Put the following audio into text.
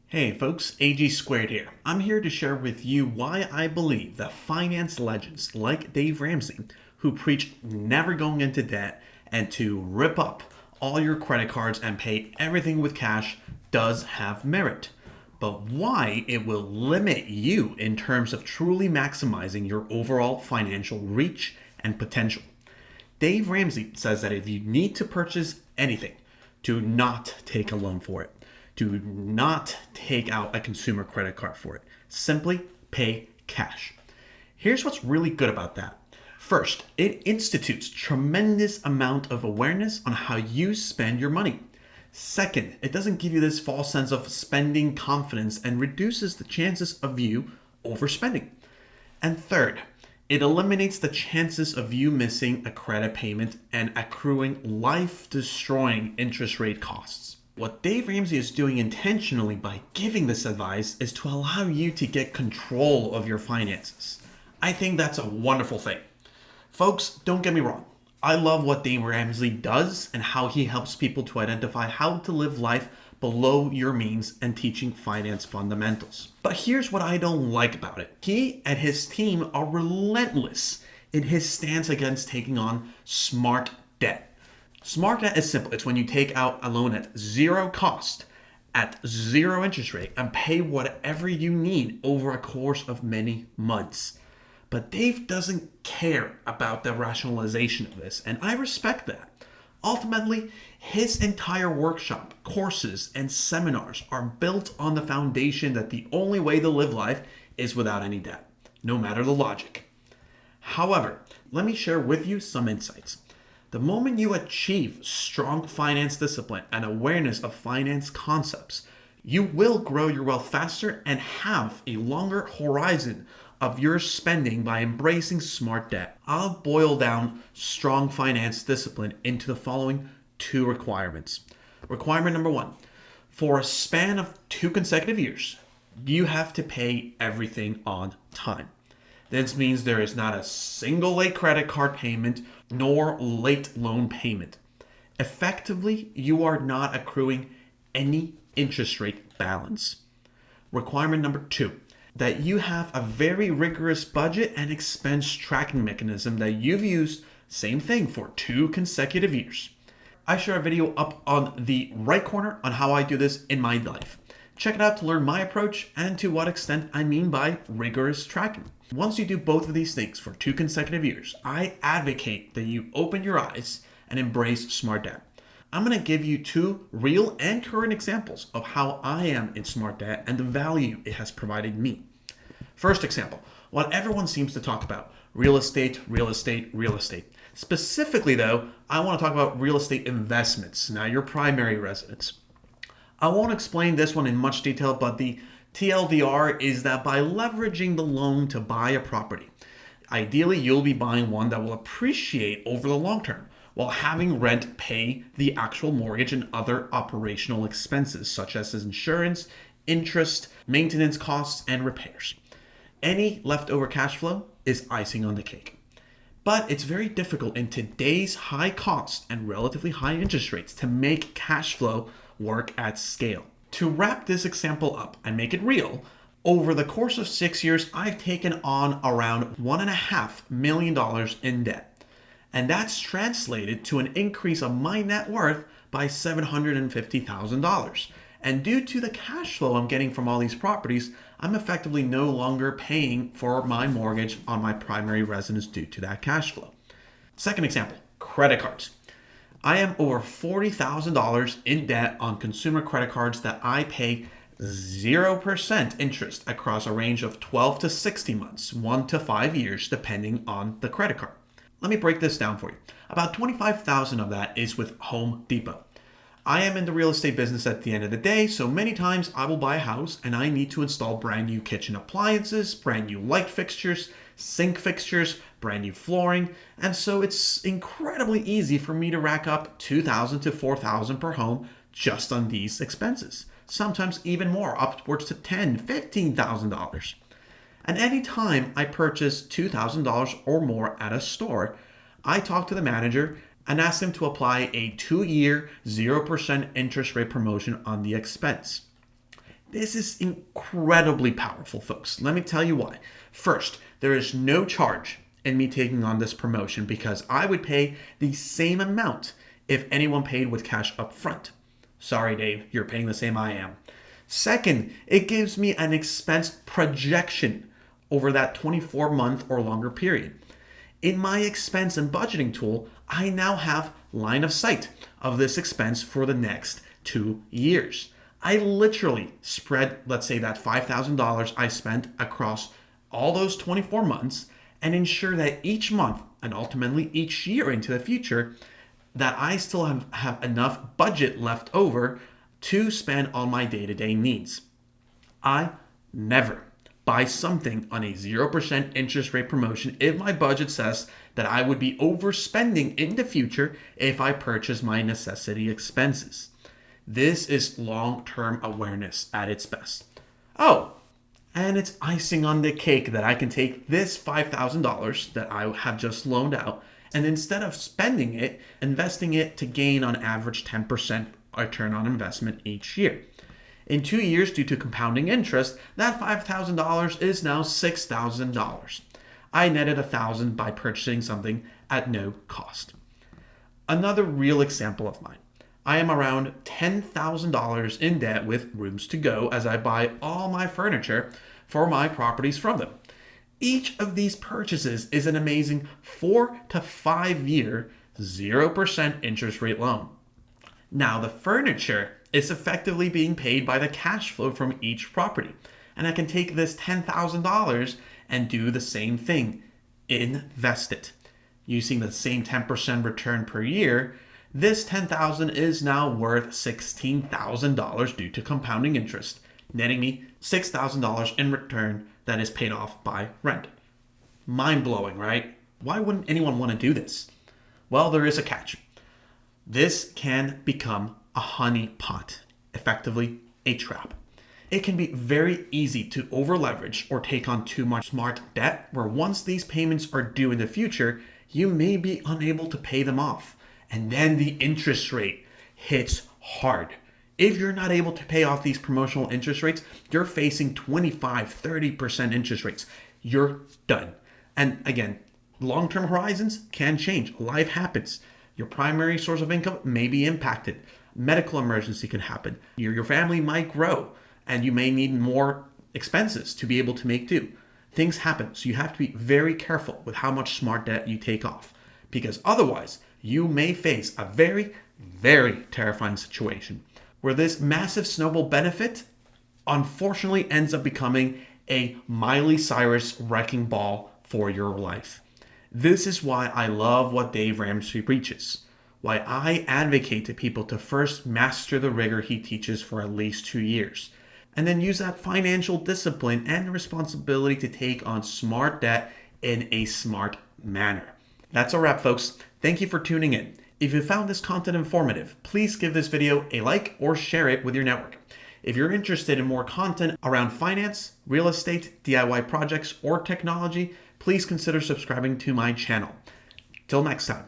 Hey folks, AG Squared here. I'm here to share with you why I believe that finance legends like Dave Ramsey, who preach never going into debt and to rip up all your credit cards and pay everything with cash, does have merit. But why it will limit you in terms of truly maximizing your overall financial reach and potential. Dave Ramsey says that if you need to purchase anything, do not take a loan for it. Do not take out a consumer credit card for it. Simply pay cash. Here's what's really good about that. First, it institutes tremendous amount of awareness on how you spend your money. Second, it doesn't give you this false sense of spending confidence and reduces the chances of you overspending. And third, it eliminates the chances of you missing a credit payment and accruing life-destroying interest rate costs. What Dave Ramsey is doing intentionally by giving this advice is to allow you to get control of your finances. I think that's a wonderful thing. Folks, don't get me wrong. I love what Dave Ramsey does and how he helps people to identify how to live life below your means and teaching finance fundamentals. But here's what I don't like about it. He and his team are relentless in his stance against taking on smart debt. Smart debt is simple. It's when you take out a loan at zero cost, at zero interest rate, and pay whatever you need over a course of many months. But Dave doesn't care about the rationalization of this, and I respect that. Ultimately, his entire workshop, courses, and seminars are built on the foundation that the only way to live life is without any debt, no matter the logic. However, let me share with you some insights. The moment you achieve strong finance discipline and awareness of finance concepts, you will grow your wealth faster and have a longer horizon of your spending by embracing smart debt. I'll boil down strong finance discipline into the following two requirements. Requirement number one, for a span of 2 consecutive years, you have to pay everything on time. This means there is not a single late credit card payment nor late loan payment. Effectively, you are not accruing any interest rate balance. Requirement number two, that you have a very rigorous budget and expense tracking mechanism that you've used, same thing, for 2 consecutive years. I share a video up on the right corner on how I do this in my life. Check it out to learn my approach and to what extent I mean by rigorous tracking. Once you do both of these things for 2 consecutive years, I advocate that you open your eyes and embrace smart debt. I'm going to give you 2 real and current examples of how I am in smart debt and the value it has provided me. First example, what everyone seems to talk about, real estate, real estate, real estate. Specifically though, I want to talk about real estate investments, now your primary residence. I won't explain this one in much detail, but the TLDR is that by leveraging the loan to buy a property, ideally you'll be buying one that will appreciate over the long term while having rent pay the actual mortgage and other operational expenses such as insurance, interest, maintenance costs, and repairs. Any leftover cash flow is icing on the cake. But it's very difficult in today's high cost and relatively high interest rates to make cash flow work at scale. To wrap this example up and make it real, over the course of 6 years, I've taken on around $1.5 million in debt. And that's translated to an increase of my net worth by $750,000. And due to the cash flow I'm getting from all these properties, I'm effectively no longer paying for my mortgage on my primary residence due to that cash flow. Second example, credit cards. I am over $40,000 in debt on consumer credit cards that I pay 0% interest across a range of 12 to 60 months, 1 to 5 years, depending on the credit card. Let me break this down for you. About $25,000 of that is with Home Depot. I am in the real estate business at the end of the day, so many times I will buy a house and I need to install brand new kitchen appliances, brand new light fixtures, sink fixtures, brand new flooring, and so it's incredibly easy for me to rack up $2,000 to $4,000 per home just on these expenses. Sometimes even more, upwards to $10,000, $15,000. And anytime I purchase $2,000 or more at a store, I talk to the manager and ask them to apply a 2-year 0% interest rate promotion on the expense. This is incredibly powerful, folks. Let me tell you why. First, there is no charge in me taking on this promotion because I would pay the same amount if anyone paid with cash up front. Sorry, Dave, you're paying the same I am. Second, it gives me an expense projection over that 24-month or longer period. In my expense and budgeting tool, I now have line of sight of this expense for the next 2 years. I literally spread, let's say, that $5,000 I spent across all those 24 months and ensure that each month and ultimately each year into the future that I still have enough budget left over to spend on my day-to-day needs. I never buy something on a 0% interest rate promotion if my budget says that I would be overspending in the future if I purchase my necessity expenses. This is long-term awareness at its best. Oh, and it's icing on the cake that I can take this $5,000 that I have just loaned out and instead of spending it, investing it to gain on average 10% return on investment each year. In 2 years, due to compounding interest, that $5,000 is now $6,000. I netted $1,000 by purchasing something at no cost. Another real example of mine. I am around $10,000 in debt with rooms to go as I buy all my furniture for my properties from them. Each of these purchases is an amazing 4 to 5 year 0% interest rate loan. Now the furniture is effectively being paid by the cash flow from each property. And I can take this $10,000 and do the same thing, invest it. Using the same 10% return per year, this $10,000 is now worth $16,000 due to compounding interest, netting me $6,000 in return that is paid off by rent. Mind-blowing, right? Why wouldn't anyone want to do this? Well, there is a catch. This can become a honey pot, effectively a trap. It can be very easy to over-leverage or take on too much smart debt where once these payments are due in the future, you may be unable to pay them off. And then the interest rate hits hard. If you're not able to pay off these promotional interest rates, you're facing 25-30% interest rates. You're done. And again, long-term horizons can change. Life happens. Your primary source of income may be impacted. Medical emergency can happen. Your family might grow and you may need more expenses to be able to make do. Things happen. So you have to be very careful with how much smart debt you take off because otherwise you may face a very, very terrifying situation where this massive snowball benefit unfortunately ends up becoming a Miley Cyrus wrecking ball for your life. This is why I love what Dave Ramsey preaches, why I advocate to people to first master the rigor he teaches for at least 2 years, and then use that financial discipline and responsibility to take on smart debt in a smart manner. That's a wrap, folks. Thank you for tuning in. If you found this content informative, please give this video a like or share it with your network. If you're interested in more content around finance, real estate, DIY projects, or technology, please consider subscribing to my channel. Till next time.